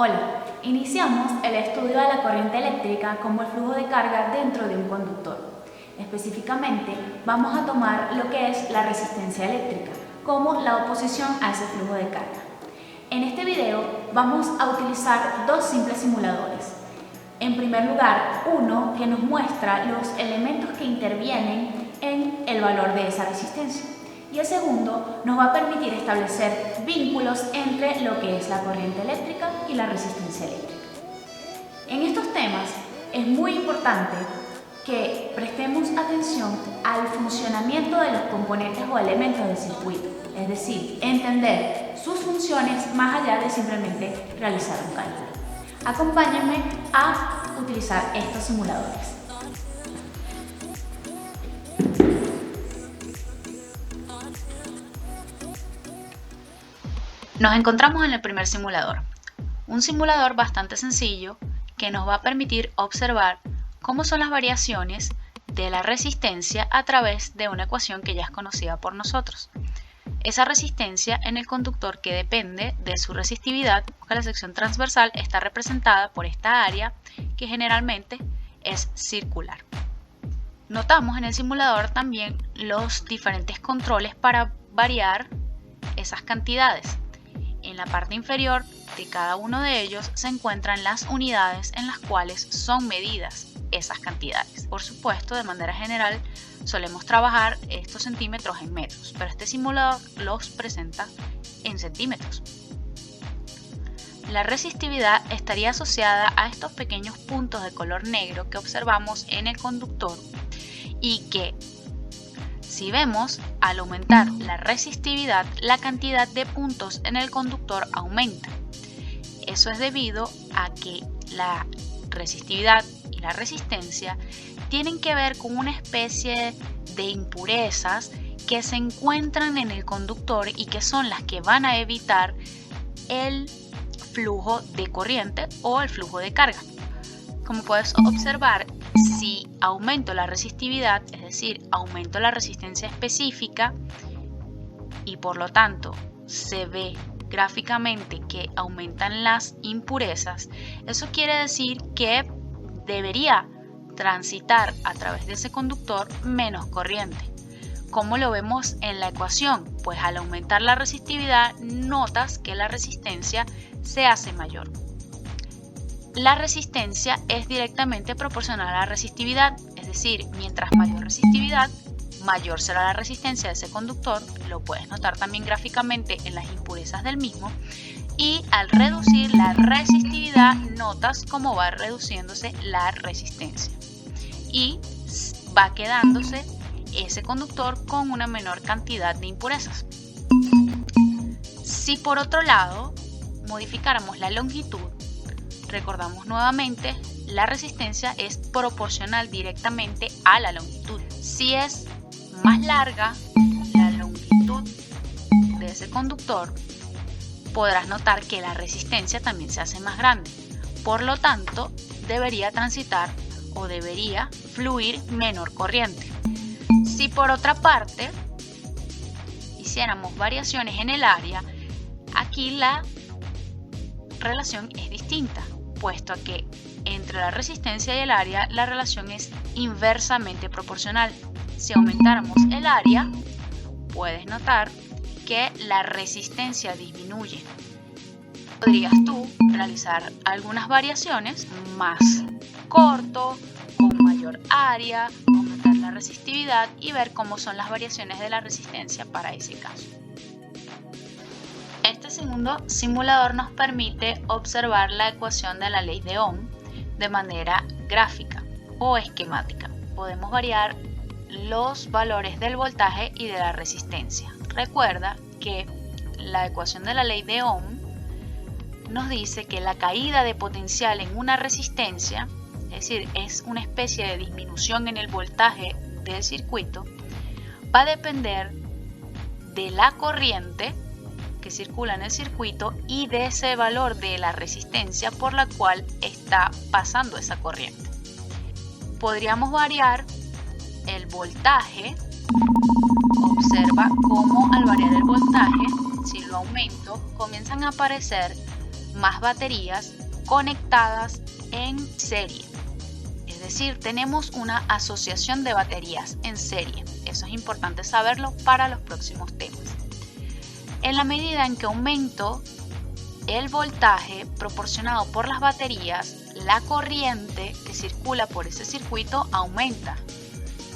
Hola, iniciamos el estudio de la corriente eléctrica como el flujo de carga dentro de un conductor. Específicamente, vamos a tomar lo que es la resistencia eléctrica como la oposición a ese flujo de carga. En este video vamos a utilizar dos simples simuladores. En primer lugar, uno que nos muestra los elementos que intervienen en el valor de esa resistencia. Y el segundo nos va a permitir establecer vínculos entre lo que es la corriente eléctrica y la resistencia eléctrica. En estos temas es muy importante que prestemos atención al funcionamiento de los componentes o elementos del circuito, es decir, entender sus funciones más allá de simplemente realizar un cálculo. Acompáñenme a utilizar estos simuladores. Nos encontramos en el primer simulador, un simulador bastante sencillo que nos va a permitir observar cómo son las variaciones de la resistencia a través de una ecuación que ya es conocida por nosotros. Esa resistencia en el conductor que depende de su resistividad, porque la sección transversal está representada por esta área que generalmente es circular. Notamos en el simulador también los diferentes controles para variar esas cantidades. En la parte inferior de cada uno de ellos se encuentran las unidades en las cuales son medidas esas cantidades. Por supuesto, de manera general, solemos trabajar estos centímetros en metros, pero este simulador los presenta en centímetros. La resistividad estaría asociada a estos pequeños puntos de color negro que observamos en el conductor y que, si vemos, al aumentar la resistividad, la cantidad de puntos en el conductor aumenta. Eso es debido a que la resistividad y la resistencia tienen que ver con una especie de impurezas que se encuentran en el conductor y que son las que van a evitar el flujo de corriente o el flujo de carga. Como puedes observar, si aumento la resistividad, es decir, aumento la resistencia específica y por lo tanto se ve gráficamente que aumentan las impurezas, eso quiere decir que debería transitar a través de ese conductor menos corriente. ¿Cómo lo vemos en la ecuación? Pues al aumentar la resistividad notas que la resistencia se hace mayor. La resistencia es directamente proporcional a la resistividad, es decir, mientras mayor resistividad, mayor será la resistencia de ese conductor. Lo puedes notar también gráficamente en las impurezas del mismo. Y al reducir la resistividad, notas cómo va reduciéndose la resistencia. Y va quedándose ese conductor con una menor cantidad de impurezas. Si por otro lado modificáramos la longitud, recordamos nuevamente, la resistencia es proporcional directamente a la longitud. Si es más larga la longitud de ese conductor, podrás notar que la resistencia también se hace más grande. Por lo tanto, debería transitar o debería fluir menor corriente. Si por otra parte hiciéramos variaciones en el área, aquí la relación es distinta, puesto a que entre la resistencia y el área la relación es inversamente proporcional. Si aumentáramos el área, puedes notar que la resistencia disminuye. Podrías tú realizar algunas variaciones más corto, con mayor área, aumentar la resistividad y ver cómo son las variaciones de la resistencia para ese caso. Este segundo simulador nos permite observar la ecuación de la ley de Ohm de manera gráfica o esquemática. Podemos variar los valores del voltaje y de la resistencia. Recuerda que la ecuación de la ley de Ohm nos dice que la caída de potencial en una resistencia, es decir, es una especie de disminución en el voltaje del circuito, va a depender de la corriente que circula en el circuito y de ese valor de la resistencia por la cual está pasando esa corriente. Podríamos variar el voltaje. Observa cómo al variar el voltaje, si lo aumento, comienzan a aparecer más baterías conectadas en serie. Es decir, tenemos una asociación de baterías en serie. Eso es importante saberlo para los próximos temas. En la medida en que aumento el voltaje proporcionado por las baterías, la corriente que circula por ese circuito aumenta.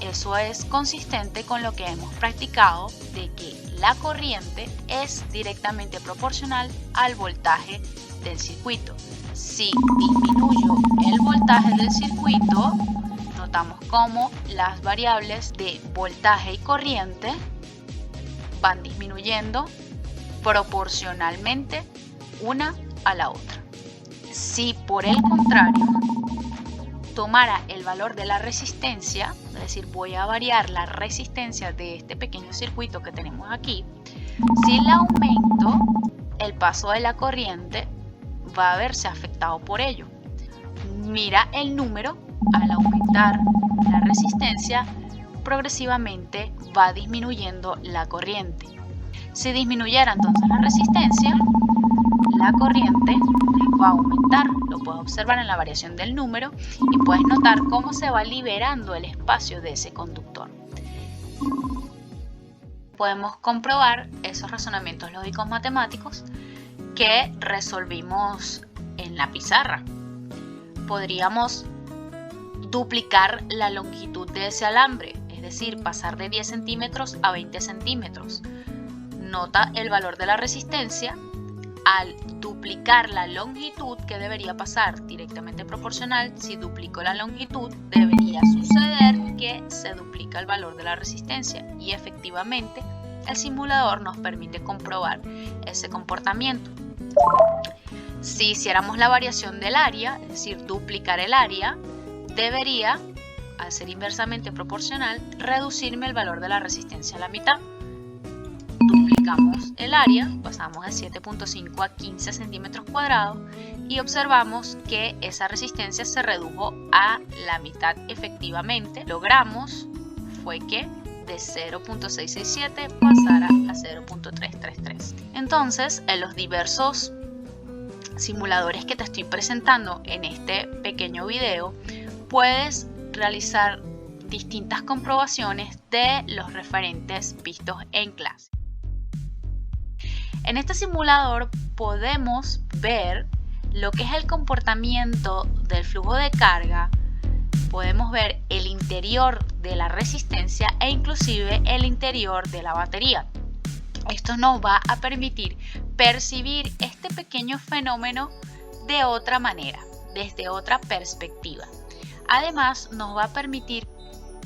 Eso es consistente con lo que hemos practicado de que la corriente es directamente proporcional al voltaje del circuito. Si disminuyo el voltaje del circuito, notamos cómo las variables de voltaje y corriente van disminuyendo proporcionalmente una a la otra. Si por el contrario tomara el valor de la resistencia, es decir, voy a variar la resistencia de este pequeño circuito que tenemos aquí, si la aumento, el paso de la corriente va a verse afectado por ello. Mira el número, al aumentar la resistencia, progresivamente va disminuyendo la corriente. Si disminuyera entonces la resistencia, la corriente va a aumentar. Lo puedes observar en la variación del número y puedes notar cómo se va liberando el espacio de ese conductor. Podemos comprobar esos razonamientos lógicos matemáticos que resolvimos en la pizarra. Podríamos duplicar la longitud de ese alambre, es decir, pasar de 10 centímetros a 20 centímetros. Nota el valor de la resistencia. Al duplicar la longitud, que debería pasar directamente proporcional, si duplico la longitud, debería suceder que se duplica el valor de la resistencia y efectivamente el simulador nos permite comprobar ese comportamiento. Si hiciéramos la variación del área, es decir, duplicar el área, debería, al ser inversamente proporcional, reducirme el valor de la resistencia a la mitad. Duplicamos el área, pasamos de 7.5 a 15 centímetros cuadrados y observamos que esa resistencia se redujo a la mitad efectivamente. Logramos fue que de 0.667 pasara a 0.333. Entonces, en los diversos simuladores que te estoy presentando en este pequeño video, puedes realizar distintas comprobaciones de los referentes vistos en clase. En este simulador podemos ver lo que es el comportamiento del flujo de carga, podemos ver el interior de la resistencia e inclusive el interior de la batería. Esto nos va a permitir percibir este pequeño fenómeno de otra manera, desde otra perspectiva. Además, nos va a permitir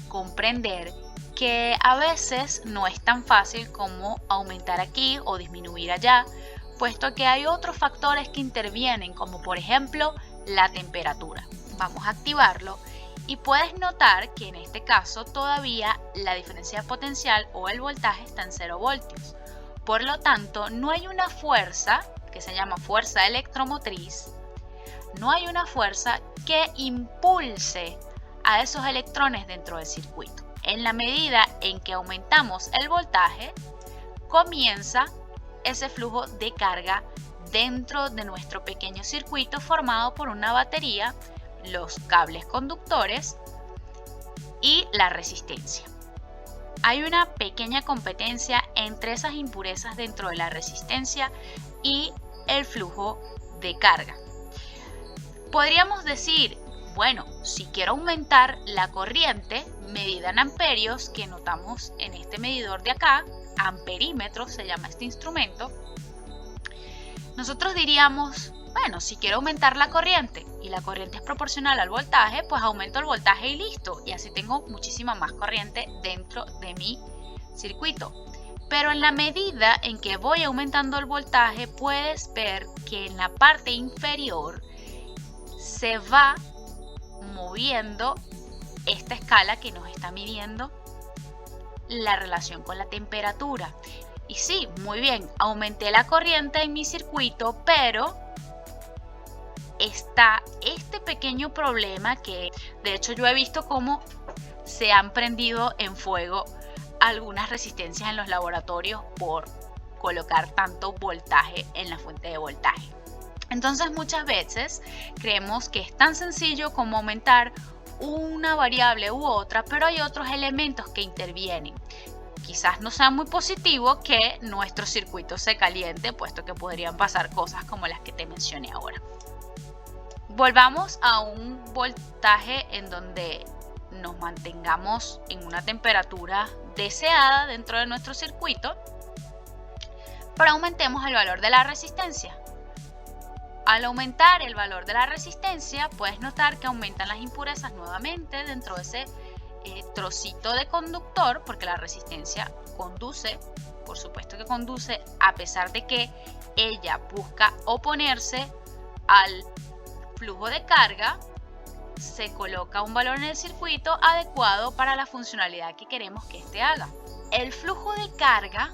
comprender que a veces no es tan fácil como aumentar aquí o disminuir allá, puesto que hay otros factores que intervienen, como por ejemplo la temperatura. Vamos a activarlo y puedes notar que en este caso todavía la diferencia potencial o el voltaje está en 0 voltios. Por lo tanto, no hay una fuerza que se llama fuerza electromotriz, no hay una fuerza que impulse a esos electrones dentro del circuito. En la medida en que aumentamos el voltaje, comienza ese flujo de carga dentro de nuestro pequeño circuito formado por una batería, los cables conductores y la resistencia. Hay una pequeña competencia entre esas impurezas dentro de la resistencia y el flujo de carga. Podríamos decir, bueno, si quiero aumentar la corriente medida en amperios, que notamos en este medidor de acá, amperímetro se llama este instrumento, nosotros diríamos, bueno, si quiero aumentar la corriente y la corriente es proporcional al voltaje, pues aumento el voltaje y listo, y así tengo muchísima más corriente dentro de mi circuito. Pero en la medida en que voy aumentando el voltaje, puedes ver que en la parte inferior se va moviendo esta escala que nos está midiendo la relación con la temperatura. Y sí, muy bien, aumenté la corriente en mi circuito, pero está este pequeño problema que de hecho yo he visto cómo se han prendido en fuego algunas resistencias en los laboratorios por colocar tanto voltaje en la fuente de voltaje. Entonces muchas veces creemos que es tan sencillo como aumentar una variable u otra, pero hay otros elementos que intervienen. Quizás no sea muy positivo que nuestro circuito se caliente, puesto que podrían pasar cosas como las que te mencioné ahora. Volvamos a un voltaje en donde nos mantengamos en una temperatura deseada dentro de nuestro circuito, pero aumentemos el valor de la resistencia. Al aumentar el valor de la resistencia, puedes notar que aumentan las impurezas nuevamente dentro de ese trocito de conductor, porque la resistencia conduce, por supuesto que conduce, a pesar de que ella busca oponerse al flujo de carga, se coloca un valor en el circuito adecuado para la funcionalidad que queremos que éste haga. El flujo de carga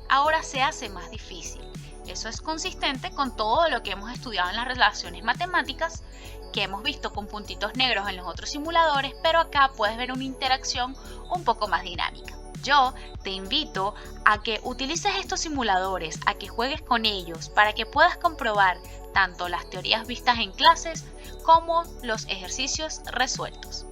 ahora se hace más difícil. Eso es consistente con todo lo que hemos estudiado en las relaciones matemáticas, que hemos visto con puntitos negros en los otros simuladores, pero acá puedes ver una interacción un poco más dinámica. Yo te invito a que utilices estos simuladores, a que juegues con ellos, para que puedas comprobar tanto las teorías vistas en clases como los ejercicios resueltos.